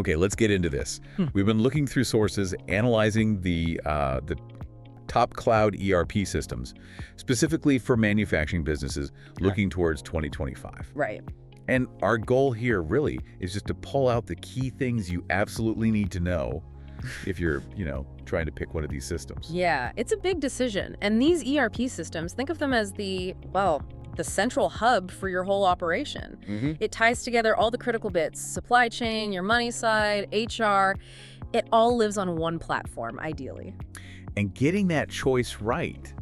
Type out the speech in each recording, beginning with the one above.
Okay, let's get into this. We've been looking through sources, analyzing the top cloud ERP systems, specifically for manufacturing businesses looking towards 2025. Right. And our goal here really is just to pull out the key things you absolutely need to know if you're, trying to pick one of these systems. Yeah, it's a big decision. And these ERP systems, think of them as the central hub for your whole operation. It ties together all the critical bits, supply chain, your money side, HR. It all lives on one platform, ideally. And getting that choice right,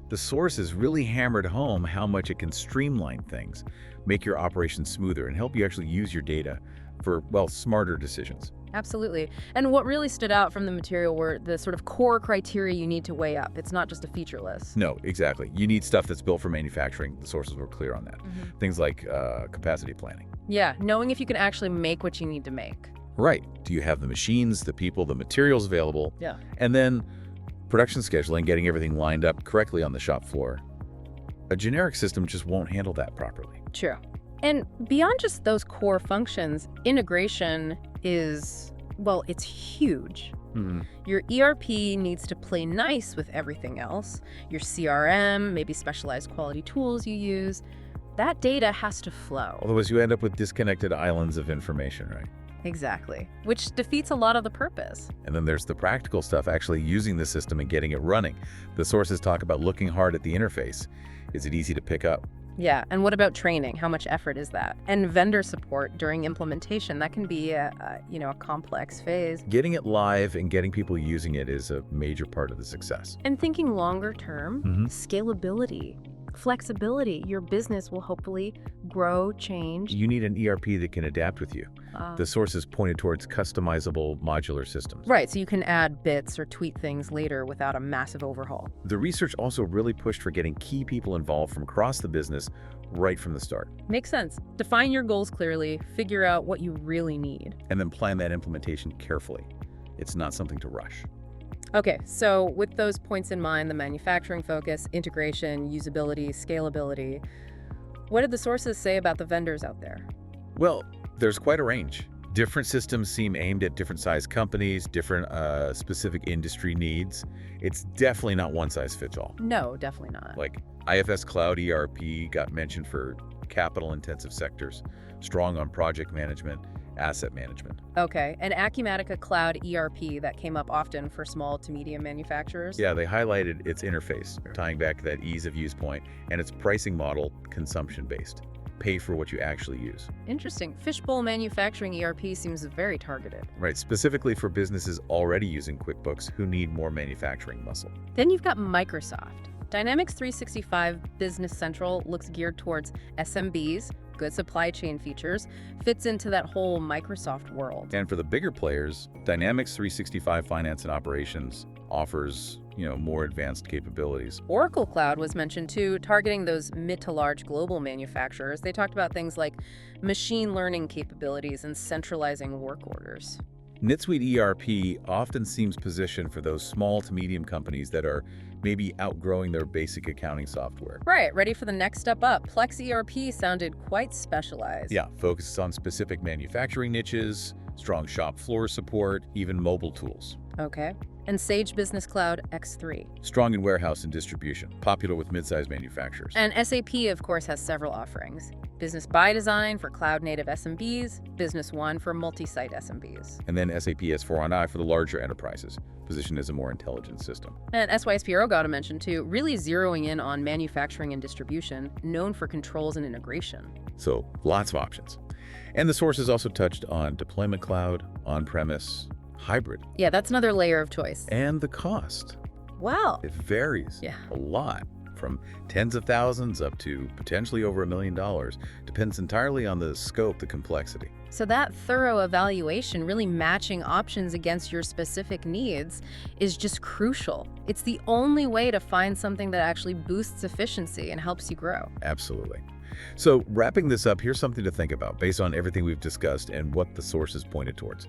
the source has really hammered home how much it can streamline things, make your operation smoother, and help you actually use your data for, smarter decisions. Absolutely. And what really stood out from the material were the sort of core criteria you need to weigh up. It's not just a feature list. No, exactly. You need stuff that's built for manufacturing. The sources were clear on that. Things like capacity planning. Yeah, knowing if you can actually make what you need to make. Right. Do you have the machines, the people, the materials available? Yeah. And then production scheduling, getting everything lined up correctly on the shop floor. A generic system just won't handle that properly. True. And beyond just those core functions, integration is, it's huge. Your ERP needs to play nice with everything else. Your CRM, maybe specialized quality tools you use. That data has to flow. Otherwise, you end up with disconnected islands of information, right? Exactly, which defeats a lot of the purpose. And then there's the practical stuff, actually using the system and getting it running. The sources talk about looking hard at the interface. Is it easy to pick up? Yeah, and what about training? How much effort is that? And vendor support during implementation, that can be a complex phase. Getting it live and getting people using it is a major part of the success. And thinking longer term, scalability, flexibility. Your business will hopefully grow, change. You need an ERP that can adapt with you. The sources pointed towards customizable modular systems. Right, so you can add bits or tweak things later without a massive overhaul. The research also really pushed for getting key people involved from across the business right from the start. Makes sense. Define your goals clearly, figure out what you really need. And then plan that implementation carefully. It's not something to rush. Okay, so with those points in mind, the manufacturing focus, integration, usability, scalability, what did the sources say about the vendors out there? Well, there's quite a range. Different systems seem aimed at different size companies, different specific industry needs. It's definitely not one size fits all. No, definitely not. Like IFS Cloud ERP got mentioned for capital-intensive sectors, strong on project management, asset management. Okay, and Acumatica Cloud ERP, that came up often for small to medium manufacturers? Yeah, they highlighted its interface, tying back to that ease of use point, and its pricing model, consumption-based. Pay for what you actually use. Interesting. Fishbowl manufacturing ERP seems very targeted. Right, specifically for businesses already using QuickBooks who need more manufacturing muscle. Then you've got Microsoft. Dynamics 365 Business Central looks geared towards SMBs, good supply chain features, fits into that whole Microsoft world. And for the bigger players, Dynamics 365 Finance and Operations offers, more advanced capabilities. Oracle Cloud was mentioned too, targeting those mid to large global manufacturers. They talked about things like machine learning capabilities and centralizing work orders. NetSuite ERP often seems positioned for those small to medium companies that are maybe outgrowing their basic accounting software. Right, ready for the next step up. Plex ERP sounded quite specialized. Yeah, focuses on specific manufacturing niches, strong shop floor support, even mobile tools. Okay. And Sage Business Cloud X3. Strong in warehouse and distribution, popular with mid-sized manufacturers. And SAP, of course, has several offerings. Business ByDesign for cloud-native SMBs, Business One for multi-site SMBs. And then SAP S/4HANA for the larger enterprises, positioned as a more intelligent system. And SYSPRO got to mention too, really zeroing in on manufacturing and distribution, known for controls and integration. So lots of options. And the sources also touched on deployment cloud, on-premise, hybrid. Yeah, that's another layer of choice. And the cost. Wow. It varies a lot, from tens of thousands up to potentially over $1 million. Depends entirely on the scope, the complexity. So that thorough evaluation, really matching options against your specific needs, is just crucial. It's the only way to find something that actually boosts efficiency and helps you grow. Absolutely. So wrapping this up, here's something to think about based on everything we've discussed and what the sources pointed towards.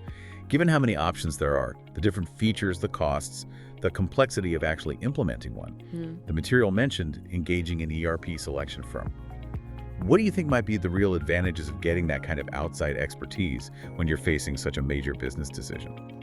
Given how many options there are, the different features, the costs, the complexity of actually implementing one, the material mentioned engaging an ERP selection firm. What do you think might be the real advantages of getting that kind of outside expertise when you're facing such a major business decision?